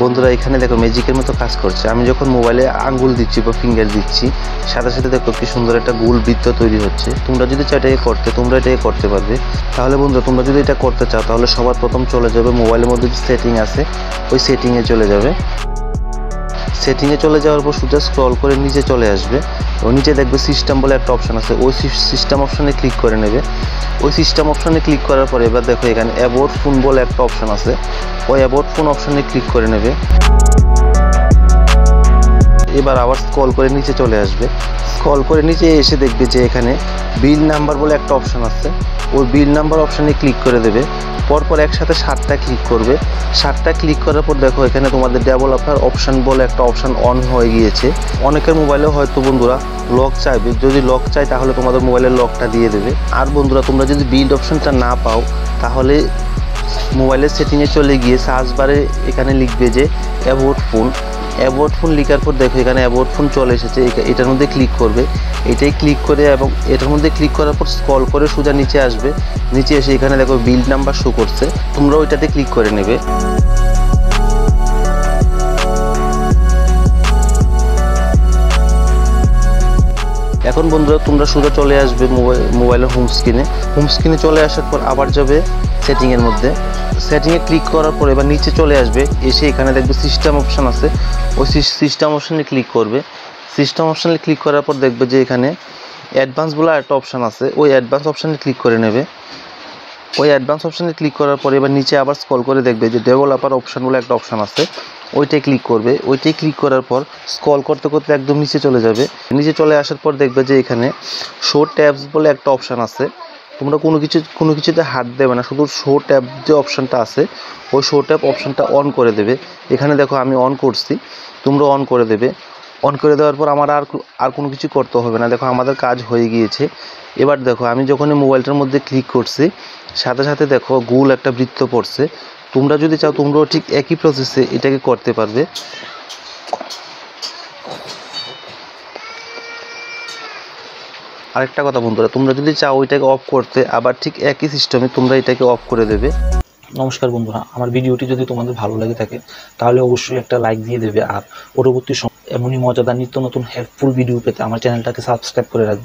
বন্ধুরা এখানে দেখো ম্যাজিকের মতো কাজ করছে। আমি যখন মোবাইলে আঙ্গুল দিচ্ছি বা ফিঙ্গার দিচ্ছি, সাথে সাথে দেখো কি সুন্দর একটা গোল বৃত্ত তৈরি হচ্ছে। তোমরা যদি চাও এটাকে করতে, তোমরা এটাকে করতে পারবে। তাহলে বন্ধুরা তোমরা যদি এটা করতে চাও তাহলে সবার প্রথম চলে যাবে মোবাইলের মধ্যে যে সেটিং আছে ওই সেটিংয়ে চলে যাবে। সেটিংয়ে চলে যাওয়ার পর সোজা স্ক্রল করে নিচে চলে আসবে। ও নিচে দেখবে সিস্টেম বলে একটা অপশান আছে, ওই সিস্টেম অপশানে ক্লিক করে নেবে। ওই সিস্টেম অপশানে ক্লিক করার পরে এবার দেখো এখানে অ্যাবাউট ফোন বলে একটা অপশান আছে, ওই অ্যাবাউট ফোন অপশানে ক্লিক করে নেবে। এবার আবার স্ক্রল করে নিচে চলে আসবে। স্ক্রল করে নিচে এসে দেখবে যে এখানে বিল নাম্বার বলে একটা অপশান আছে, ওই বিল নাম্বার অপশানে ক্লিক করে দেবে। পরপর একসাথে 7টা ক্লিক করবে। 7টা ক্লিক করার পর দেখো এখানে তোমাদের ডেভেলপার অপশান বলে একটা অপশান অন হয়ে গিয়েছে। অনেকের মোবাইলেও হয়তো বন্ধুরা লক চাইবে, যদি লক চাই তাহলে তোমাদের মোবাইলের লকটা দিয়ে দেবে। আর বন্ধুরা তোমরা যদি বিল্ড অপশানটা না পাও তাহলে মোবাইলের সেটিংয়ে চলে গিয়ে সার্চ বারে এখানে লিখবে যে অ্যাবাউট ফোন। অ্যাবাউট ফোন লেখার পর দেখো এখানে অ্যাবাউট ফোন চলে এসেছে, এটার মধ্যে ক্লিক করবে। এটাই ক্লিক করে এবং এটার মধ্যে ক্লিক করার পর স্ক্রল করে সোজা নিচে আসবে। নিচে এসে এখানে দেখো বিল্ড নাম্বার শো করছে, তোমরা ওইটাতে ক্লিক করে নেবে। এখন বন্ধুরা তোমরা সোজা চলে আসবে মোবাইলের হোম স্ক্রিনে চলে আসার পর আবার যাবে সেটিংয়ের মধ্যে। সেটিংয়ে ক্লিক করার পর এবার নিচে চলে আসবে, এসে এখানে দেখবে সিস্টেম অপশান আছে, ওই সিস্টেম অপশানে ক্লিক করবে। সিস্টেম অপশানে ক্লিক করার পর দেখবে যে এখানে অ্যাডভান্স বলে একটা অপশান আছে, ওই অ্যাডভান্স অপশানে ক্লিক করে নেবে। ওই অ্যাডভান্স অপশানে ক্লিক করার পরে এবার নিচে আবার স্ক্রল করে দেখবে যে ডেভেলপার অপশান বলে একটা অপশান আছে, ওইটাই ক্লিক করবে। ওইটাই ক্লিক করার পর স্ক্রল করতে করতে একদম নিচে চলে যাবে। নিচে চলে আসার পর দেখবে যে এখানে শো ট্যাবস বলে একটা অপশান আছে। তোমরা কোনো কিছুতে হাত দেবে না, শুধু শো ট্যাব যে অপশানটা আছে ওই শো ট্যাব অপশানটা অন করে দেবে। এখানে দেখো আমি অন করছি, তোমরা অন করে দেবে। অন করে দেওয়ার পর আমার আর কোনো কিছু করতে হবে না। দেখো আমাদের কাজ হয়ে গিয়েছে। এবার দেখো আমি যখনই মোবাইলটার মধ্যে ক্লিক করছি সাথে সাথে দেখো গোল একটা বৃত্ত পড়ছে। তোমরা যদি চাও তোমরাও ঠিক একই প্রসেসে এটাকে করতে পারবে। আরেকটা কথা বন্ধুরা, তোমরা যদি চাও ওইটাকে অফ করতে আবার ঠিক একই সিস্টেমে তোমরা এটাকে অফ করে দেবে। নমস্কার বন্ধুরা, আমার ভিডিওটি যদি তোমাদের ভালো লাগে থাকে তাহলে অবশ্যই একটা লাইক দিয়ে দেবে। আর পরবর্তী এমনই মজাদার নিত্য নতুন হেল্পফুল ভিডিও পেতে আমার চ্যানেলটাকে সাবস্ক্রাইব করে রাখবে।